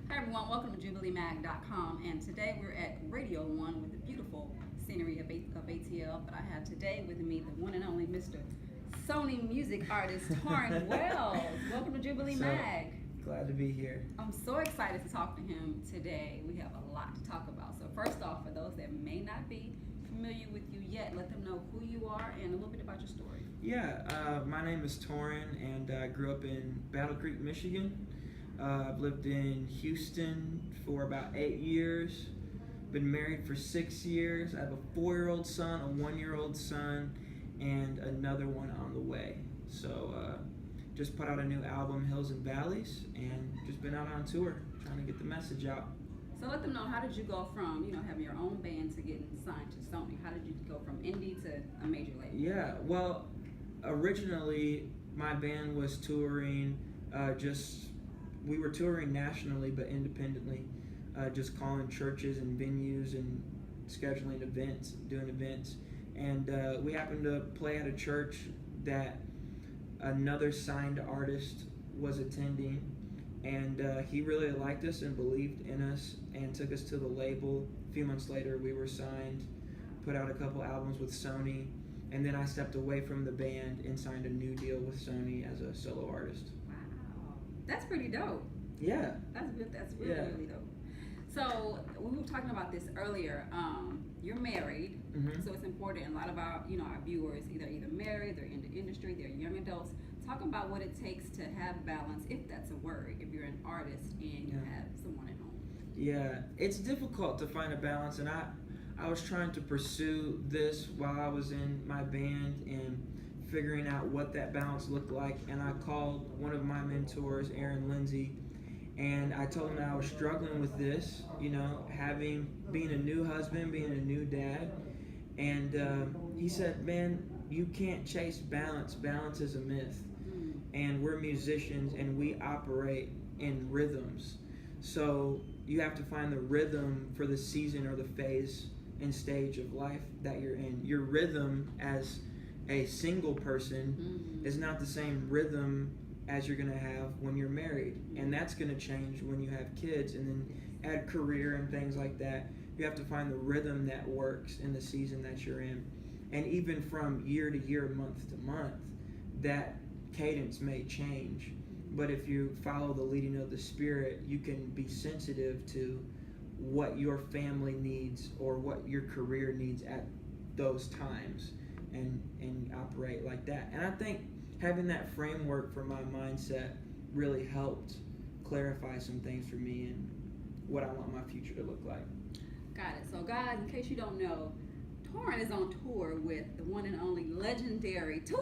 Hi everyone, welcome to JubileeMag.com, and today we're at Radio 1 with the beautiful scenery of ATL, but I have today with me the one and only Mr. Sony music artist, Tauren Wells. Welcome to Jubilee Mag. Glad to be here. I'm so excited to talk to him today. We have a lot to talk about. So first off, for those that may not be familiar with you yet, let them know who you are and a little bit about your story. Yeah, my name is Tauren, and I grew up in Battle Creek, Michigan. I've lived in Houston for about 8 years. Been married for 6 years. I have a 4-year-old son, a 1-year-old son, and another one on the way. So just put out a new album, Hills and Valleys, and just been out on tour trying to get the message out. So let them know, how did you go from, having your own band to getting signed to Sony? How did you go from indie to a major label? Yeah, well, originally my band was touring we were touring nationally but independently, just calling churches and venues and scheduling events, doing events. And we happened to play at a church that another signed artist was attending, and he really liked us and believed in us and took us to the label. A few months later we were signed, put out a couple albums with Sony, and then I stepped away from the band and signed a new deal with Sony as a solo artist. That's pretty dope. Yeah. That's good. That's really dope. So we were talking about this earlier. You're married, so it's important. A lot of our viewers either married, they're in the industry, they're young adults. Talk about what it takes to have balance, if that's a word, if you're an artist and you have someone at home. Yeah, it's difficult to find a balance, and I was trying to pursue this while I was in my band and figuring out what that balance looked like. And I called one of my mentors, Aaron Lindsay, and I told him that I was struggling with this, being a new husband, being a new dad. And he said, man, you can't chase balance. Balance is a myth. And we're musicians and we operate in rhythms. So you have to find the rhythm for the season or the phase and stage of life that you're in. Your rhythm as a single person is not the same rhythm as you're going to have when you're married, and that's going to change when you have kids, and then add career and things like that. You have to find the rhythm that works in the season that you're in, and even from year to year, month to month, that cadence may change. But if you follow the leading of the Spirit, you can be sensitive to what your family needs or what your career needs at those times, and operate like that. And I think having that framework for my mindset really helped clarify some things for me and what I want my future to look like. Got it. So guys, in case you don't know, Tauren is on tour with the one and only legendary, two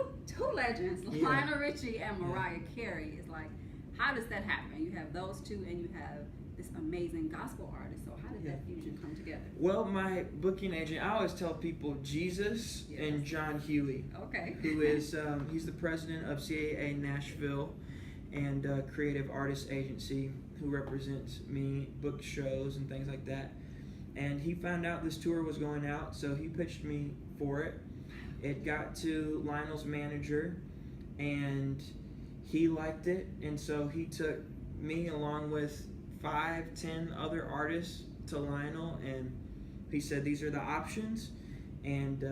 legends, Lionel Richie and Mariah Carey. It's like, how does that happen? You have those two and you have this amazing gospel artist. So how did that fusion come together? Well, my booking agent, I always tell people Jesus and John Huey. Okay. Who is, he's the president of CAA Nashville and creative artist agency who represents me, book shows and things like that. And he found out this tour was going out, so he pitched me for it. It got to Lionel's manager and he liked it, and so he took me along with 5-10 other artists to Lionel, and he said these are the options, and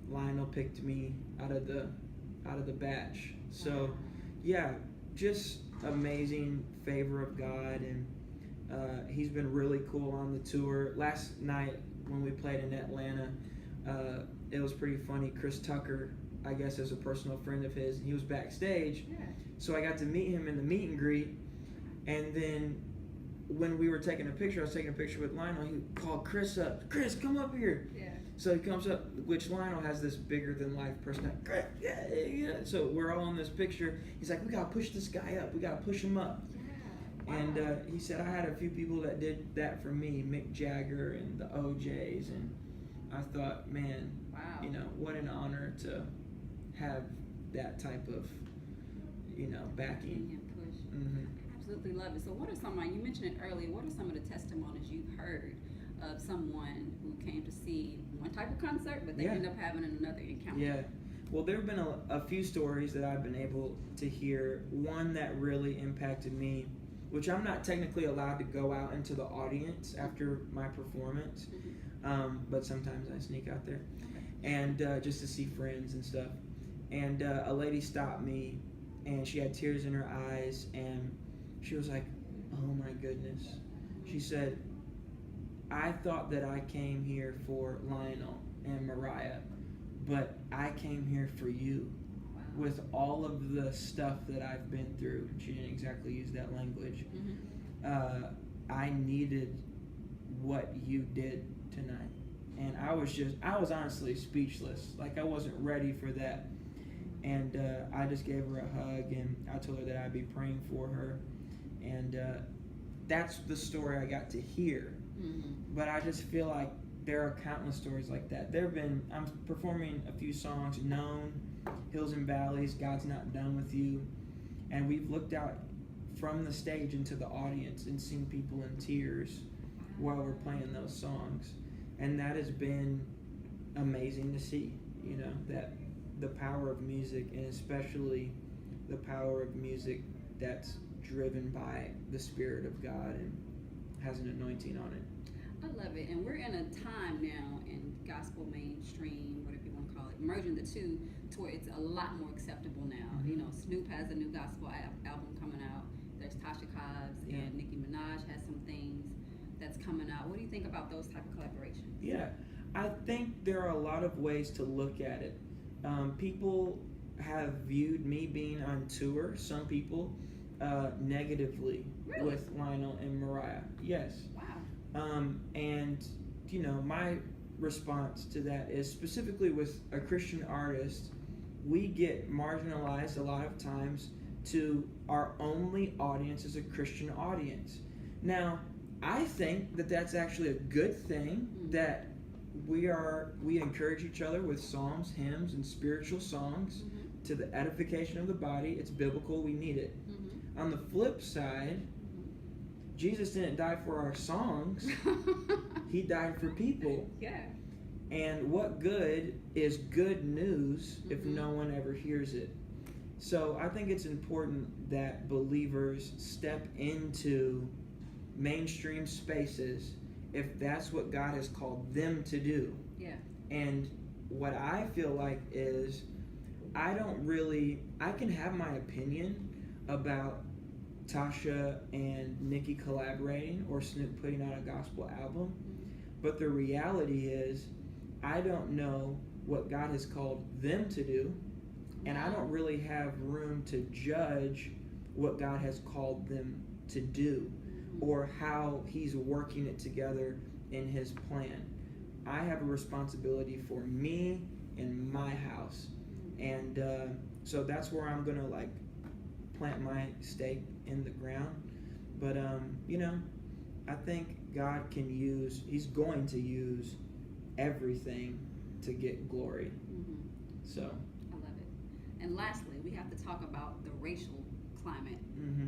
Lionel picked me out of the batch. So yeah, just amazing favor of God, and he's been really cool on the tour. Last night when we played in Atlanta, it was pretty funny. Chris Tucker, I guess, is a personal friend of his, and he was backstage, so I got to meet him in the meet and greet. And then when we were taking a picture, I was taking a picture with Lionel. He called Chris up. Chris, come up here. So he comes up, which Lionel has this bigger than life personality. Chris, yeah. So we're all in this picture. He's like, we gotta push this guy up. We gotta push him up. And he said, I had a few people that did that for me, Mick Jagger and the OJs, and I thought, man, what an honor to have that type of, backing. Absolutely love it. So what are you mentioned it earlier, what are some of the testimonies you've heard of someone who came to see one type of concert, but they end up having another encounter? Yeah. Well, there have been a few stories that I've been able to hear. One that really impacted me which I'm not technically allowed to go out into the audience after my performance, but sometimes I sneak out there, and just to see friends and stuff. And a lady stopped me, and she had tears in her eyes, and she was like, "Oh my goodness." She said, "I thought that I came here for Lionel and Mariah, but I came here for you. With all of the stuff that I've been through," she didn't exactly use that language, "I needed what you did tonight." And I was honestly speechless. Like, I wasn't ready for that. And I just gave her a hug, and I told her that I'd be praying for her. And that's the story I got to hear. But I just feel like there are countless stories like that. I'm performing a few songs, Known, Hills and Valleys, God's Not Done With You. And we've looked out from the stage into the audience and seen people in tears while we're playing those songs. And that has been amazing to see, that the power of music, and especially the power of music that's driven by the Spirit of God and has an anointing on it. I love it. And we're in a time now in gospel mainstream, whatever you want to call it, merging the two to where it's a lot more acceptable now. Snoop has a new gospel album coming out. There's Tasha, Cobbs, and Nicki Minaj has some things that's coming out. What do you think about those type of collaborations? Yeah, I think there are a lot of ways to look at it. People have viewed me being on tour, some people, negatively. Really? With Lionel and Mariah. Yes. Wow. And my response to that is, specifically with a Christian artist, we get marginalized a lot of times to our only audience is a Christian audience. Now, I think that that's actually a good thing, that we encourage each other with psalms, hymns, and spiritual songs to the edification of the body. It's biblical. We need it. On the flip side, Jesus didn't die for our songs. He died for people. Yeah. And what good is good news if no one ever hears it? So I think it's important that believers step into mainstream spaces if that's what God has called them to do. Yeah. And what I feel like is, I can have my opinion about Tasha and Nicki collaborating or Snoop putting out a gospel album, but the reality is, I don't know what God has called them to do, and I don't really have room to judge what God has called them to do or how He's working it together in His plan. I have a responsibility for me and my house, and so that's where I'm gonna plant my stake in the ground. But I think God He's going to use everything to get glory. So I love it. And lastly, we have to talk about the racial climate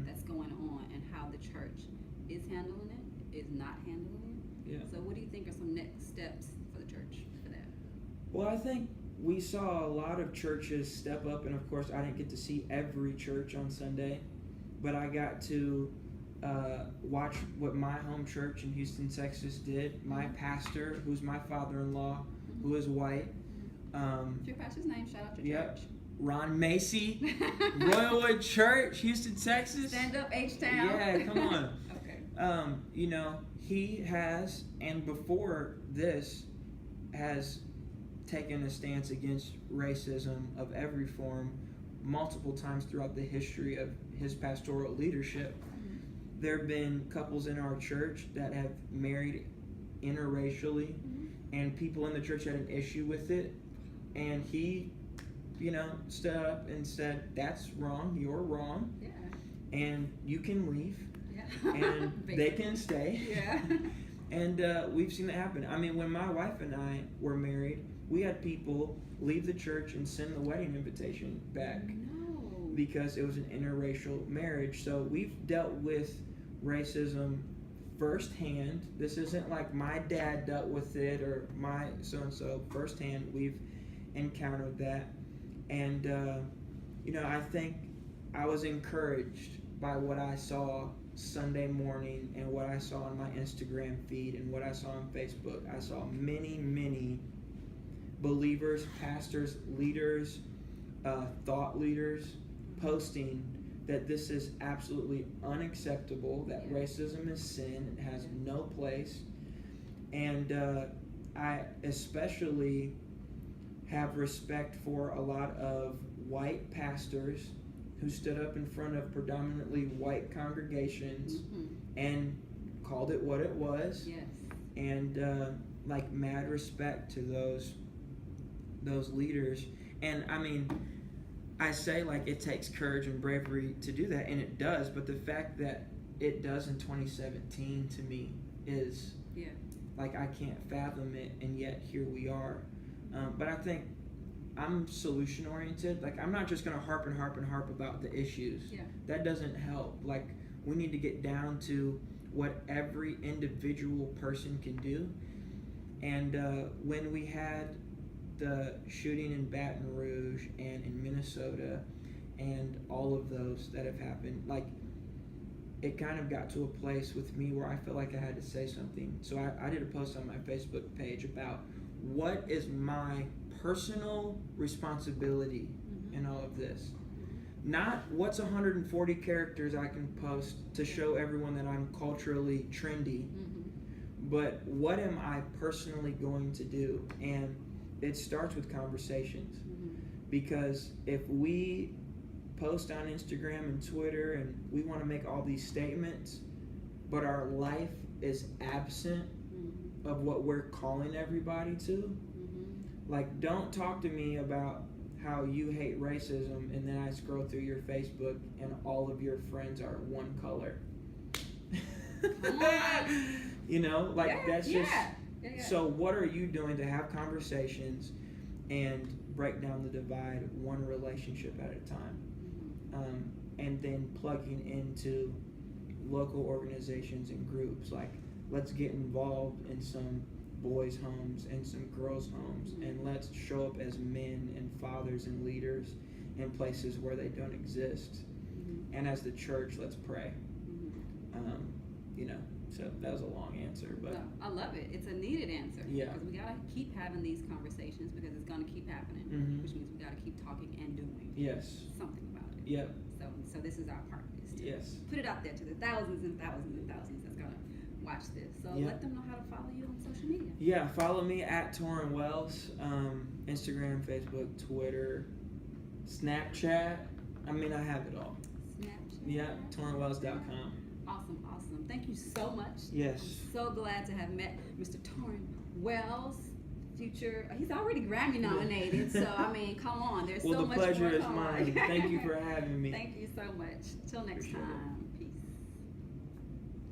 that's going on and how the church is handling it, is not handling it. Yeah. So what do you think are some next steps for the church for that? Well, I think we saw a lot of churches step up, and of course I didn't get to see every church on Sunday, but I got to watch what my home church in Houston, Texas did. My pastor, who's my father-in-law, who is white. What's your pastor's name? Shout out to church. Ron Macy, Royalwood Church, Houston, Texas. Stand up, H-Town. Yeah, come on. Okay. He has, and before this, has taken a stance against racism of every form multiple times throughout the history of his pastoral leadership. There have been couples in our church that have married interracially, and people in the church had an issue with it, and he, stood up and said, "That's wrong, you're wrong, and you can leave, and they can stay." Yeah. And we've seen that happen. I mean, when my wife and I were married, we had people leave the church and send the wedding invitation back because it was an interracial marriage. So we've dealt with racism firsthand. This isn't like my dad dealt with it or my so-and-so. Firsthand, we've encountered that. And, I think I was encouraged by what I saw Sunday morning and what I saw on my Instagram feed and what I saw on Facebook, I saw many believers, pastors, leaders, thought leaders posting that this is absolutely unacceptable, that racism is sin, it has no place. And I especially have respect for a lot of white pastors who stood up in front of predominantly white congregations and called it what it was. Yes. And like mad respect to those leaders. And I mean, I say like it takes courage and bravery to do that, and it does, but the fact that it does in 2017 to me is like I can't fathom it, and yet here we are. But I think I'm solution oriented. Like I'm not just gonna harp about the issues. That doesn't help. Like we need to get down to what every individual person can do. And when we had the shooting in Baton Rouge and in Minnesota and all of those that have happened, like it kind of got to a place with me where I felt like I had to say something. So I did a post on my Facebook page about what is my personal responsibility in all of this. Not what's 140 characters I can post to show everyone that I'm culturally trendy, but what am I personally going to do? And it starts with conversations. Because if we post on Instagram and Twitter and we want to make all these statements, but our life is absent of what we're calling everybody to, like don't talk to me about how you hate racism and then I scroll through your Facebook and all of your friends are one color. You know, like that's just so what are you doing to have conversations and break down the divide one relationship at a time? And then plugging into local organizations and groups, like let's get involved in some boys' homes and some girls' homes, and let's show up as men and fathers and leaders in places where they don't exist. And as the church, let's pray. You know, so that was a long answer, but I love it. It's a needed answer. Because we gotta keep having these conversations because it's gonna keep happening, which means we gotta keep talking and doing something about it. So this is our part. Is to put it out there to the thousands and thousands and thousands that's gonna watch this. So let them know how to follow you on social media. Follow me at Tauren Wells, Instagram, Facebook, Twitter, Snapchat. I mean, I have it all. Snapchat. TaurenWells.com. Awesome. Thank you so much. Yes. I'm so glad to have met Mr. Tauren Wells. Future, he's already Grammy nominated, so I mean, come on, there's so much more. Well, the pleasure is mine. Thank you for having me. Thank you so much. Till next time. Peace.